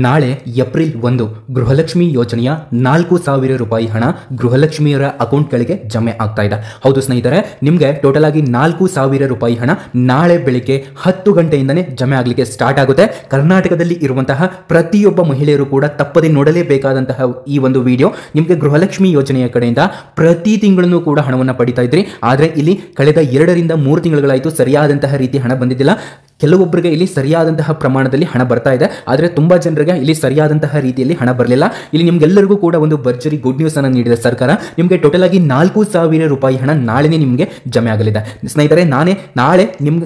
ನಾಳೆ ಏಪ್ರಿಲ್ 1 ಗೃಹಲಕ್ಷ್ಮಿ ಯೋಜನೆಯ 4,000 ರೂಪಾಯಿ ಹಣ ಗೃಹಲಕ್ಷ್ಮಿಯರ ಅಕೌಂಟ್ಗಳಿಗೆ ಜಮೆ ಆಗ್ತಾ ಇದೆ. ಹೌದು ಸ್ನೇಹಿತರೆ, ನಿಮಗೆ ಟೋಟಲ್ ಆಗಿ 4,000 ರೂಪಾಯಿ ಹಣ ನಾಳೆ ಬೆಳಿಗ್ಗೆ 10 ಗಂಟೆಯಿಂದನೇ ಜಮೆ ಆಗಲಿಕ್ಕೆ ಸ್ಟಾರ್ಟ್ ಆಗುತ್ತೆ. ಕರ್ನಾಟಕದಲ್ಲಿ ಇರುವಂತಹ ಪ್ರತಿಯೊಬ್ಬ ಮಹಿಳೆಯರು ಕೂಡ ತಪ್ಪದೆ ನೋಡಲೇಬೇಕಾದಂತಹ ಈ ಒಂದು ವಿಡಿಯೋ. ನಿಮಗೆ ಗೃಹಲಕ್ಷ್ಮಿ ಯೋಜನೆಯ ಕಡೆಯಿಂದ ಪ್ರತಿ ತಿಂಗಳನ್ನು ಕೂಡ ಹಣವನ್ನು ಪಡಿತಾ ಇದ್ರಿ, ಆದರೆ ಇಲ್ಲಿ ಕಳೆದ 2 ರಿಂದ 3 ತಿಂಗಳುಗಳಾಯಿತು ಸರಿಯಾದಂತಹ ರೀತಿ ಹಣ ಬಂದಿದ್ದಿಲ್ಲ. ಕೆಲವೊಬ್ಬರಿಗೆ ಇಲ್ಲಿ ಸರಿಯಾದಂತಹ ಪ್ರಮಾಣದಲ್ಲಿ ಹಣ ಬರ್ತಾ ಇದೆ, ಆದರೆ ತುಂಬಾ ಜನರಿಗೆ ಇಲ್ಲಿ ಸರಿಯಾದಂತಹ ರೀತಿಯಲ್ಲಿ ಹಣ ಬರಲಿಲ್ಲ. ಇಲ್ಲಿ ನಿಮ್ಗೆಲ್ಲರಿಗೂ ಕೂಡ ಒಂದು ಭರ್ಜರಿ ಗುಡ್ ನ್ಯೂಸ್ ಅನ್ನು ನೀಡಿದೆ ಸರ್ಕಾರ. ನಿಮಗೆ ಟೋಟಲ್ ಆಗಿ 4,000 ರೂಪಾಯಿ ಹಣ ನಾಳೆನೇ ನಿಮಗೆ ಜಮೆ ಆಗಲಿದೆ. ಸ್ನೇಹಿತರೆ, ನಾಳೆ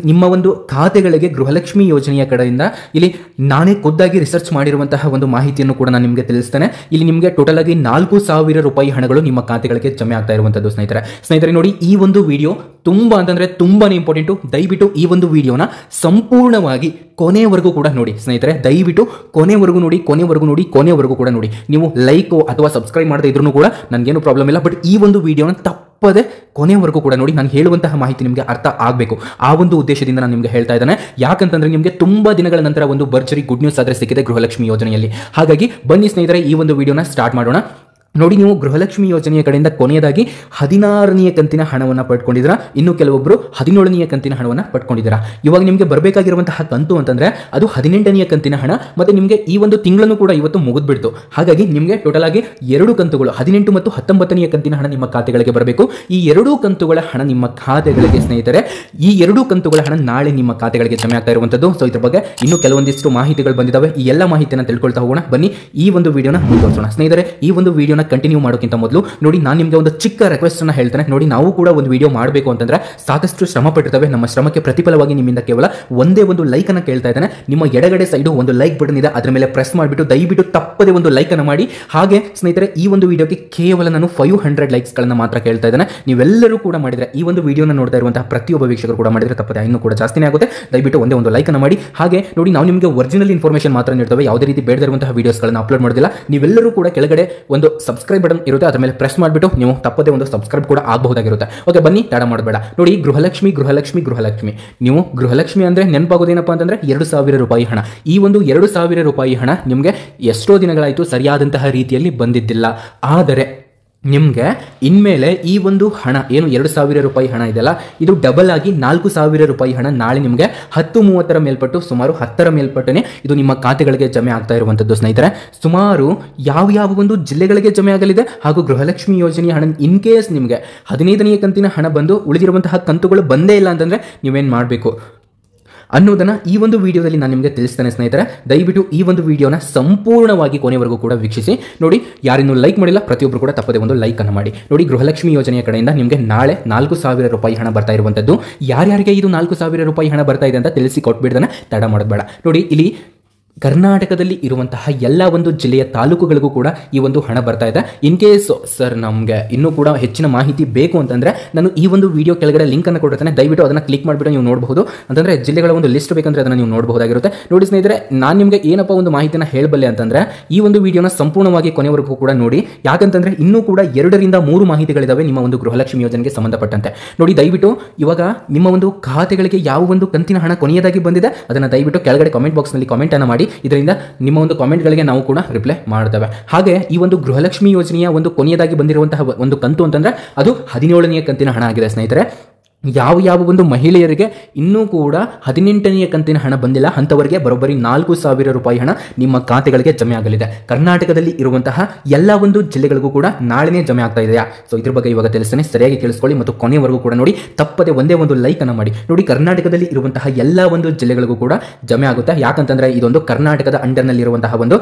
ನಿಮ್ಮ ಒಂದು ಖಾತೆಗಳಿಗೆ ಗೃಹಲಕ್ಷ್ಮಿ ಯೋಜನೆಯ ಕಡೆಯಿಂದ ಇಲ್ಲಿ ನಾನೇ ಖುದ್ದಾಗಿ ರಿಸರ್ಚ್ ಮಾಡಿರುವಂತಹ ಒಂದು ಮಾಹಿತಿಯನ್ನು ಕೂಡ ನಾನು ನಿಮಗೆ ತಿಳಿಸ್ತೇನೆ. ಇಲ್ಲಿ ನಿಮಗೆ ಟೋಟಲ್ ಆಗಿ 4,000 ರೂಪಾಯಿ ಹಣಗಳು ನಿಮ್ಮ ಖಾತೆಗಳಿಗೆ ಜಮೆ ಆಗ್ತಾ ಇರುವಂತದ್ದು. ಸ್ನೇಹಿತರೆ ನೋಡಿ, ಈ ಒಂದು ವಿಡಿಯೋ ತುಂಬಾ ಅಂತಂದ್ರೆ ತುಂಬಾನೇ ಇಂಪಾರ್ಟೆಂಟು. ದಯವಿಟ್ಟು ಈ ಒಂದು ವಿಡಿಯೋನ ಸಂಪೂರ್ಣವಾಗಿ ಕೊನೆವರೆಗೂ ಕೂಡ ನೋಡಿ ಸ್ನೇಹಿತರೆ. ದಯವಿಟ್ಟು ಕೊನೆವರೆಗೂ ನೋಡಿ ಕೂಡ ನೋಡಿ. ನೀವು ಲೈಕ್ ಅಥವಾ ಸಬ್ಸ್ಕ್ರೈಬ್ ಮಾಡದೇ ಇದ್ರೂ ಕೂಡ ನನಗೇನು ಪ್ರಾಬ್ಲಮ್ ಇಲ್ಲ, ಬಟ್ ಈ ಒಂದು ವಿಡಿಯೋನ ತಪ್ಪದೆ ಕೊನೆವರೆಗೂ ಕೂಡ ನೋಡಿ. ನಾನು ಹೇಳುವಂತಹ ಮಾಹಿತಿ ನಿಮಗೆ ಅರ್ಥ ಆಗಬೇಕು, ಆ ಒಂದು ಉದ್ದೇಶದಿಂದ ನಾನು ನಿಮಗೆ ಹೇಳ್ತಾ ಇದ್ದೇನೆ. ಯಾಕಂತಂದ್ರೆ ನಿಮಗೆ ತುಂಬಾ ದಿನಗಳ ನಂತರ ಒಂದು ಭರ್ಜರಿ ಗುಡ್ ನ್ಯೂಸ್ ಆದ್ರೆ ಸಿಕ್ಕಿದೆ ಗೃಹಲಕ್ಷ್ಮಿ ಯೋಜನೆಯಲ್ಲಿ. ಹಾಗಾಗಿ ಬನ್ನಿ ಸ್ನೇಹಿತರೆ, ಈ ಒಂದು ವಿಡಿಯೋನ ಸ್ಟಾರ್ಟ್ ಮಾಡೋಣ. ನೋಡಿ, ನೀವು ಗೃಹಲಕ್ಷ್ಮಿ ಯೋಜನೆಯ ಕಡೆಯಿಂದ ಕೊನೆಯದಾಗಿ 16ನೇ ಕಂತಿನ ಹಣವನ್ನು ಪಡ್ಕೊಂಡಿದ್ದೀರಾ. ಇನ್ನು ಕೆಲವೊಬ್ಬರು 17ನೇ ಕಂತಿನ ಹಣವನ್ನು ಪಡ್ಕೊಂಡಿದ್ದೀರಾ. ಇವಾಗ ನಿಮಗೆ ಬರಬೇಕಾಗಿರುವಂತಹ ಕಂತು ಅಂತಂದ್ರೆ ಅದು 18ನೇ ಕಂತಿನ ಹಣ. ಮತ್ತೆ ನಿಮಗೆ ಈ ಒಂದು ತಿಂಗಳನ್ನು ಕೂಡ ಇವತ್ತು ಮುಗಿದ್ಬಿಡ್ತು. ಹಾಗಾಗಿ ನಿಮಗೆ ಟೋಟಲ್ ಆಗಿ 2 ಕಂತುಗಳು 18 ಮತ್ತು 19ನೇ ಕಂತಿನ ಹಣ ನಿಮ್ಮ ಖಾತೆಗಳಿಗೆ ಬರಬೇಕು. ಈ 2 ಕಂತುಗಳ ಹಣ ನಿಮ್ಮ ಖಾತೆಗಳಿಗೆ ಸ್ನೇಹಿತರೆ, ಈ 2 ಕಂತುಗಳ ಹಣ ನಾಳೆ ನಿಮ್ಮ ಖಾತೆಗಳಿಗೆ ಜಮೆ ಆಗ್ತಾ ಇರುವಂತದ್ದು. ಸೊ ಇದ್ರ ಬಗ್ಗೆ ಇನ್ನೂ ಕೆಲವೊಂದಿಷ್ಟು ಮಾಹಿತಿಗಳು ಬಂದಿದ್ದಾವೆ. ಈ ಎಲ್ಲ ಮಾಹಿತಿಯನ್ನು ತಿಳ್ಕೊಳ್ತಾ ಹೋಗೋಣ. ಬನ್ನಿ ಈ ಒಂದು ವಿಡಿಯೋನ ಮುಂದುವರಿಸೋಣ. ಸ್ನೇಹಿತರೆ, ಈ ಒಂದು ವಿಡಿಯೋನ ಕಂಟಿನ್ಯೂ ಮಾಡೋಕ್ಕಿಂತ ಮೊದಲು ನೋಡಿ, ನಾನು ನಿಮಗೆ ಒಂದು ಚಿಕ್ಕ ರಿಕ್ವೆಸ್ಟ್ ಅನ್ನು ಹೇಳ್ತೇನೆ. ನೋಡಿ, ನಾವು ಕೂಡ ಒಂದು ವಿಡಿಯೋ ಮಾಡಬೇಕು ಅಂತಂದ್ರೆ ಸಾಕಷ್ಟು ಶ್ರಮ ಪಟ್ಟಿರ್ತವೆ. ನಮ್ಮ ಶ್ರಮಕ್ಕೆ ಪ್ರತಿಫಲವಾಗಿ ನಿಮ್ಮಿಂದ ಕೇವಲ ಒಂದೇ ಒಂದು ಲೈಕ್ ಅನ್ನು ಕೇಳ್ತಾ ಇದ್ದೇನೆ. ನಿಮ್ಮ ಎಡಗಡೆ ಸೈಡ್ ಒಂದು ಲೈಕ್ ಬಟನ್ ಇದೆ, ಅದರ ಮೇಲೆ ಪ್ರೆಸ್ ಮಾಡಿಬಿಟ್ಟು ದಯವಿಟ್ಟು ತಪ್ಪದೆ ಒಂದು ಲೈಕ್ ಅನ್ನು ಮಾಡಿ. ಹಾಗೆ ಸ್ನೇಹಿತರೆ, ಈ ಒಂದು ವಿಡಿಯೋಗೆ ಕೇವಲ ನಾನು 500 ಲೈಕ್ಸ್ ಗಳನ್ನ ಮಾತ್ರ ಕೇಳ್ತಾ ಇದ್ದೇನೆ. ನೀವೆಲ್ಲರೂ ಕೂಡ ಮಾಡಿದ್ರೆ, ಈ ಒಂದು ವಿಡಿಯೋನ ನೋಡ್ತಾ ಇರುವಂತಹ ಪ್ರತಿಯೊಬ್ಬ ವೀಕ್ಷಕರು ಕೂಡ ಮಾಡಿದ್ರೆ ತಪ್ಪದೆ ಇನ್ನೂ ಕೂಡ ಜಾಸ್ತಿನೇ ಆಗುತ್ತೆ. ದಯವಿಟ್ಟು ಒಂದೇ ಒಂದು ಲೈಕ್ ಅನ್ನು ಮಾಡಿ. ಹಾಗೆ ನೋಡಿ, ನಾವು ನಿಮಗೆ ಒರಿಜಿನಲ್ ಇನ್ಫಾರ್ಮೇಷನ್ ಮಾತ್ರ ನೀಡ್ತೇವೆ, ಯಾವುದೇ ರೀತಿ ಬೇಡದಿರುವಂತಹ ವಿಡಿಯೋಸ್ಗಳನ್ನು ಅಪ್ಲೋಡ್ ಮಾಡೋದಿಲ್ಲ. ನೀವೆಲ್ಲರೂ ಕೂಡ ಕೆಳಗಡೆ ಒಂದು ಸಬ್ಸ್ಕ್ರೈಬ್ ಬಟನ್ ಇರುತ್ತೆ, ಅದರ ಮೇಲೆ ಪ್ರೆಸ್ ಮಾಡಿಬಿಟ್ಟು ನೀವು ತಪ್ಪದೆ ಒಂದು ಸಬ್ಸ್ಕ್ರೈಬ್ ಕೂಡ ಆಗಬಹುದಾಗಿರುತ್ತೆ. ಓಕೆ, ಬನ್ನಿ ತಡ ಮಾಡಬೇಡ. ನೋಡಿ, ಗೃಹಲಕ್ಷ್ಮಿ ನೀವು ಗೃಹಲಕ್ಷ್ಮಿ ಅಂದ್ರೆ ನೆನಪಾಗೋದೇನಪ್ಪ ಅಂತಂದ್ರೆ 2,000 ರೂಪಾಯಿ ಹಣ. ಈ ಒಂದು 2,000 ರೂಪಾಯಿ ಹಣ ನಿಮಗೆ ಎಷ್ಟೋ ದಿನಗಳಾಯಿತು ಸರಿಯಾದಂತಹ ರೀತಿಯಲ್ಲಿ ಬಂದಿದ್ದಿಲ್ಲ. ಆದರೆ ನಿಮಗೆ ಇನ್ಮೇಲೆ ಈ ಒಂದು ಹಣ ಏನು 2,000 ರೂಪಾಯಿ ಹಣ ಇದೆಯಲ್ಲ, ಇದು ಡಬಲ್ ಆಗಿ 4,000 ರೂಪಾಯಿ ಹಣ ನಾಳೆ ನಿಮಗೆ 10:30 ಮೇಲ್ಪಟ್ಟು ಸುಮಾರು 10ರ ಮೇಲ್ಪಟ್ಟನೆ ಇದು ನಿಮ್ಮ ಖಾತೆಗಳಿಗೆ ಜಮೆ ಆಗ್ತಾ ಇರುವಂತದ್ದು. ಸ್ನೇಹಿತರೆ, ಸುಮಾರು ಯಾವ ಒಂದು ಜಿಲ್ಲೆಗಳಿಗೆ ಜಮೆ ಆಗಲಿದೆ ಹಾಗೂ ಗೃಹಲಕ್ಷ್ಮಿ ಯೋಜನೆಯ ಹಣ ಇನ್ ಕೇಸ್ ನಿಮಗೆ 15ನೇ ಕಂತಿನ ಹಣ ಬಂದು ಉಳಿದಿರುವಂತಹ ಕಂತುಗಳು ಬಂದೇ ಇಲ್ಲ ಅಂತಂದ್ರೆ ನೀವೇನು ಮಾಡಬೇಕು ಅನ್ನೋದನ್ನ ಈ ಒಂದು ವಿಡಿಯೋದಲ್ಲಿ ನಾನು ನಿಮಗೆ ತಿಳಿಸ್ತೇನೆ. ಸ್ನೇಹಿತರೆ, ದಯವಿಟ್ಟು ಈ ಒಂದು ವಿಡಿಯೋನ ಸಂಪೂರ್ಣವಾಗಿ ಕೊನೆವರೆಗೂ ಕೂಡ ವೀಕ್ಷಿಸಿ. ನೋಡಿ, ಯಾರಿನ್ನೂ ಲೈಕ್ ಮಾಡಿಲ್ಲ ಪ್ರತಿಯೊಬ್ಬರು ಕೂಡ ತಪ್ಪದೆ ಒಂದು ಲೈಕ್ ಅನ್ನು ಮಾಡಿ. ನೋಡಿ, ಗೃಹಲಕ್ಷ್ಮಿ ಯೋಜನೆಯ ಕಡೆಯಿಂದ ನಿಮಗೆ ನಾಳೆ 4,000 ರೂಪಾಯಿ ಹಣ ಬರ್ತಾ ಇರುವಂತದ್ದು. ಯಾರ್ಯಾರಿಗೆ ಇದು 4,000 ರೂಪಾಯಿ ಹಣ ಬರ್ತಾ ಇದೆ ಅಂತ ತಿಳಿಸಿ ಕೊಟ್ಬಿಡ್ದಾನೆ, ತಡ ಮಾಡೋದು ಬೇಡ. ನೋಡಿ, ಇಲ್ಲಿ ಕರ್ನಾಟಕದಲ್ಲಿ ಇರುವಂತಹ ಎಲ್ಲ ಒಂದು ಜಿಲ್ಲೆಯ ತಾಲೂಕುಗಳಿಗೂ ಕೂಡ ಈ ಒಂದು ಹಣ ಬರ್ತಾ ಇದೆ. ಇನ್ ಕೇಸ್ ಸರ್ ನಮಗೆ ಇನ್ನೂ ಕೂಡ ಹೆಚ್ಚಿನ ಮಾಹಿತಿ ಬೇಕು ಅಂತಂದ್ರೆ ನಾನು ಈ ಒಂದು ವಿಡಿಯೋ ಕೆಳಗಡೆ ಲಿಂಕ್ ಅನ್ನು ಕೊಡ್ತೇನೆ, ದಯವಿಟ್ಟು ಅದನ್ನ ಕ್ಲಿಕ್ ಮಾಡಿಬಿಟ್ಟು ನೀವು ನೋಡಬಹುದು. ಅಂತಂದ್ರೆ ಜಿಲ್ಲೆಗಳ ಒಂದು ಲಿಸ್ಟ್ ಬೇಕಂದ್ರೆ ಅದನ್ನ ನೀವು ನೋಡಬಹುದಾಗಿರುತ್ತೆ. ನೋಡಿ ಸ್ನೇಹಿತರೆ, ನಾನು ನಿಮಗೆ ಏನಪ್ಪ ಒಂದು ಮಾಹಿತಿನ ಹೇಳಬಲ್ಲೆ ಅಂತಂದ್ರೆ ಈ ಒಂದು ವಿಡಿಯೋನ ಸಂಪೂರ್ಣವಾಗಿ ಕೊನೆವರೆಗೂ ಕೂಡ ನೋಡಿ. ಯಾಕಂತಂದ್ರೆ ಇನ್ನೂ ಕೂಡ 2 ರಿಂದ 3 ಮಾಹಿತಿಗಳಿದಾವೆ ನಿಮ್ಮ ಒಂದು ಗೃಹಲಕ್ಷ್ಮಿ ಯೋಜನೆಗೆ ಸಂಬಂಧಪಟ್ಟಂತೆ. ನೋಡಿ, ದಯವಿಟ್ಟು ಇವಾಗ ನಿಮ್ಮ ಒಂದು ಖಾತೆಗಳಿಗೆ ಯಾವ ಒಂದು ಕಂತಿನ ಹಣ ಕೊನೆಯದಾಗಿ ಬಂದಿದೆ ಅದನ್ನ ದಯವಿಟ್ಟು ಕೆಳಗಡೆ ಕಾಮೆಂಟ್ ಬಾಕ್ಸ್ ನಲ್ಲಿ ಕಾಮೆಂಟ್ ಅನ್ನು ಮಾಡಿ. ಇದರಿಂದ ನಿಮ್ಮ ಒಂದು ಕಾಮೆಂಟ್ಗಳಿಗೆ ನಾವು ಕೂಡ ರಿಪ್ಲೈ ಮಾಡ್ತೇವೆ. ಹಾಗೆ ಈ ಒಂದು ಗೃಹಲಕ್ಷ್ಮಿ ಯೋಜನೆಯ ಒಂದು ಕೊನೆಯದಾಗಿ ಬಂದಿರುವಂತಹ ಒಂದು ಕಂತು ಅಂತಂದ್ರೆ ಅದು 17ನೇ ಕಂತಿನ ಹಣ ಆಗಿದೆ. ಸ್ನೇಹಿತರೆ, ಯಾವ ಒಂದು ಮಹಿಳೆಯರಿಗೆ ಇನ್ನೂ ಕೂಡ 18ನೇ ಕಂತಿನ ಹಣ ಬಂದಿಲ್ಲ ಅಂತವರಿಗೆ ಬರೋಬ್ಬರಿ 4,000 ರೂಪಾಯಿ ಹಣ ನಿಮ್ಮ ಖಾತೆಗಳಿಗೆ ಜಮೆ ಆಗಲಿದೆ. ಕರ್ನಾಟಕದಲ್ಲಿ ಇರುವಂತಹ ಎಲ್ಲ ಒಂದು ಜಿಲ್ಲೆಗಳಿಗೂ ಕೂಡ ನಾಳೆನೇ ಜಮೆ ಆಗ್ತಾ ಇದೆಯಾ? ಸೊ ಇದ್ರ ಬಗ್ಗೆ ಇವಾಗ ತಿಳಿಸ್ತೇನೆ, ಸರಿಯಾಗಿ ಕೇಳಿಸ್ಕೊಳ್ಳಿ ಮತ್ತು ಕೊನೆವರೆಗೂ ಕೂಡ ನೋಡಿ. ತಪ್ಪದೆ ಒಂದೇ ಒಂದು ಲೈಕ್ ಅನ್ನು ಮಾಡಿ. ನೋಡಿ, ಕರ್ನಾಟಕದಲ್ಲಿ ಇರುವಂತಹ ಎಲ್ಲ ಒಂದು ಜಿಲ್ಲೆಗಳಿಗೂ ಕೂಡ ಜಮೆ ಆಗುತ್ತೆ. ಯಾಕಂತಂದ್ರೆ ಇದೊಂದು ಕರ್ನಾಟಕದ ಅಂಡರ್ನಲ್ಲಿ ಇರುವಂತಹ ಒಂದು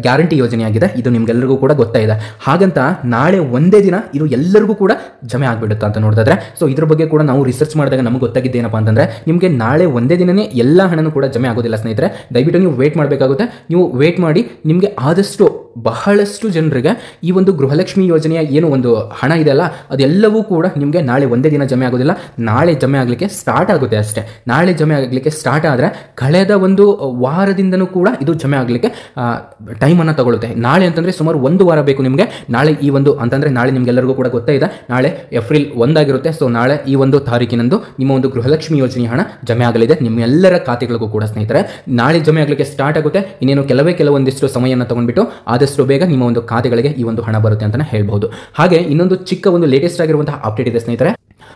ಗ್ಯಾರಂಟಿ ಯೋಜನೆಯಾಗಿದೆ. ಇದು ನಿಮ್ಗೆಲ್ಲರಿಗೂ ಕೂಡ ಗೊತ್ತಾ ಇದೆ. ಹಾಗಂತ ನಾಳೆ ಒಂದೇ ದಿನ ಇದು ಎಲ್ಲರಿಗೂ ಕೂಡ ಜಮೆ ಆಗ್ಬಿಡುತ್ತೆ ಅಂತ ನೋಡಿದ್ರೆ, ಸೊ ಇದ್ರ ಬಗ್ಗೆ ಕೂಡ ನಾವು ರಿಸರ್ಚ್ ಮಾಡಿದಾಗ ನಮಗೆ ಗೊತ್ತಾಗಿದ್ದೇನಪ್ಪ ಅಂತಂದ್ರೆ ನಿಮಗೆ ನಾಳೆ ಒಂದೇ ದಿನನೇ ಎಲ್ಲ ಹಣನೂ ಕೂಡ ಜಮೆ ಆಗೋದಿಲ್ಲ. ಸ್ನೇಹಿತರೆ, ದಯವಿಟ್ಟು ನೀವು ವೇಟ್ ಮಾಡಬೇಕಾಗುತ್ತೆ. ನೀವು ವೇಟ್ ಮಾಡಿ, ನಿಮಗೆ ಆದಷ್ಟು ಬಹಳಷ್ಟು ಜನರಿಗೆ ಈ ಒಂದು ಗೃಹಲಕ್ಷ್ಮಿ ಯೋಜನೆಯ ಏನು ಒಂದು ಹಣ ಇದೆಯಲ್ಲ ಅದೆಲ್ಲವೂ ಕೂಡ ನಿಮಗೆ ನಾಳೆ ಒಂದೇ ದಿನ ಜಮೆ ಆಗೋದಿಲ್ಲ, ನಾಳೆ ಜಮೆ ಆಗಲಿಕ್ಕೆ ಸ್ಟಾರ್ಟ್ ಆಗುತ್ತೆ ಅಷ್ಟೇ. ನಾಳೆ ಜಮೆ ಆಗಲಿಕ್ಕೆ ಸ್ಟಾರ್ಟ್ ಆದರೆ ಕಳೆದ ಒಂದು ವಾರದಿಂದನೂ ಕೂಡ ಇದು ಜಮೆ ಆಗಲಿಕ್ಕೆ ಟೈಮನ್ನು ತಗೊಳುತ್ತೆ. ನಾಳೆ ಅಂತಂದರೆ ಸುಮಾರು 1 ವಾರ ಬೇಕು ನಿಮಗೆ. ನಾಳೆ ಈ ಒಂದು ಅಂತಂದರೆ ನಾಳೆ ನಿಮಗೆಲ್ಲರಿಗೂ ಕೂಡ ಗೊತ್ತೇ ಇದೆ, ನಾಳೆ ಏಪ್ರಿಲ್ 1 ಆಗಿರುತ್ತೆ. ಸೊ ನಾಳೆ ಈ ಒಂದು ತಾರೀಕಿನಂದು ನಿಮ್ಮ ಒಂದು ಗೃಹಲಕ್ಷ್ಮಿ ಯೋಜನೆಯ ಹಣ ಜಮೆ ಆಗಲಿದೆ ನಿಮ್ಮೆಲ್ಲರ ಖಾತೆಗಳಿಗೂ ಕೂಡ ಸ್ನೇಹಿತರೆ. ನಾಳೆ ಜಮೆ ಆಗಲಿಕ್ಕೆ ಸ್ಟಾರ್ಟ್ ಆಗುತ್ತೆ. ಇನ್ನೇನು ಕೆಲವೊಂದಿಷ್ಟು ಸಮಯವನ್ನು ತಗೊಂಡ್ಬಿಟ್ಟು ಆದಷ್ಟು ಬೇಗ ನಿಮ್ಮ ಒಂದು ಖಾತೆಗಳಿಗೆ ಈ ಒಂದು ಹಣ ಬರುತ್ತೆ ಅಂತ ಹೇಳ್ಬಹುದು. ಹಾಗೆ ಇನ್ನೊಂದು ಚಿಕ್ಕ ಒಂದು ಲೇಟೆಸ್ಟ್ ಆಗಿರುವಂತಹ ಅಪ್ಡೇಟ್ ಇದೆ ಸ್ನೇಹಿತರೆ,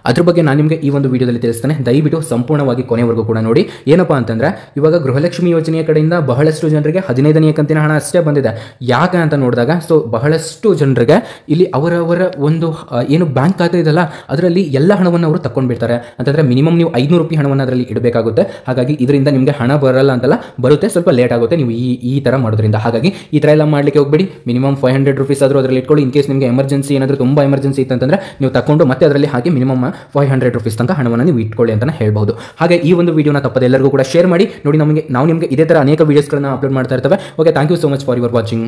ಅದ್ರ ಬಗ್ಗೆ ನಾನು ನಿಮಗೆ ಈ ಒಂದು ವಿಡಿಯೋದಲ್ಲಿ ತಿಳಿಸ್ತೇನೆ. ದಯವಿಟ್ಟು ಸಂಪೂರ್ಣವಾಗಿ ಕೊನೆವರೆಗೂ ಕೂಡ ನೋಡಿ. ಏನಪ್ಪಾ ಅಂತಂದ್ರೆ ಇವಾಗ ಗೃಹಲಕ್ಷ್ಮಿ ಯೋಜನೆಯ ಕಡೆಯಿಂದ ಬಹಳಷ್ಟು ಜನರಿಗೆ 15ನೇ ಕಂತಿನ ಹಣ ಅಷ್ಟೇ ಬಂದಿದೆ. ಯಾಕೆ ಅಂತ ನೋಡಿದಾಗ ಸೊ ಬಹಳಷ್ಟು ಜನರಿಗೆ ಇಲ್ಲಿ ಅವರವರ ಒಂದು ಏನು ಬ್ಯಾಂಕ್ ಖಾತೆ ಇದೆಯಲ್ಲ ಅದರಲ್ಲಿ ಎಲ್ಲ ಹಣವನ್ನು ಅವರು ತಗೊಂಡ್ಬಿಡ್ತಾರೆ. ಅಂತಂದ್ರೆ ಮಿನಿಮಮ್ ನೀವು 500 ರೂಪಾಯಿ ಹಣವನ್ನು ಅದರಲ್ಲಿ ಇಡಬೇಕಾಗುತ್ತೆ. ಹಾಗಾಗಿ ಇದರಿಂದ ನಿಮಗೆ ಹಣ ಬರಲ್ಲ ಅಂತಲ್ಲ, ಬರುತ್ತೆ, ಸ್ವಲ್ಪ ಲೇಟ್ ಆಗುತ್ತೆ ನೀವು ಈ ತರ ಮಾಡೋದ್ರಿಂದ. ಹಾಗಾಗಿ ಈ ತರ ಎಲ್ಲ ಮಾಡ್ಲಿಕ್ಕೆ ಹೋಗ್ಬೇಡಿ. ಮಿನಿಮಮ್ 500 ರೂಪೀಸ್ ಆದರೂ ಅದರಲ್ಲಿ ಇಟ್ಕೊಳ್ಳಿ. ಇನ್ ಕೇಸ್ ನಿಮಗೆ ಎಮರ್ಜೆನ್ಸಿ ಏನಾದರೂ ತುಂಬಾ ಎಮರ್ಜೆನ್ಸಿ ಇತ್ತಂತಂದ್ರೆ ನೀವು ತಗೊಂಡು ಮತ್ತೆ ಅದರಲ್ಲಿ ಹಾಕಿ ಮಿನಿಮಮ್ 500 ರೂಪೀಸ್ ತನಕ ಹಣವನ್ನು ನೀವು ಇಟ್ಕೊಳ್ಳಿ ಅಂತ ಹೇಳ್ಬಹುದು. ಹಾಗೆ ಈ ಒಂದು ವಿಡಿಯೋನ ತಪ್ಪದೆ ಎಲ್ಲರಿಗೂ ಕೂಡ ಶೇರ್ ಮಾಡಿ. ನೋಡಿ ನಾವು ನಿಮಗೆ ಇದೇ ತರ ಅನೇಕ ವಿಡಿಯೋಸ್ಗಳನ್ನ ಅಪ್ಲೋಡ್ ಮಾಡ್ತಾ ಇರ್ತೇವೆ. Okay, thank you so much for your watching.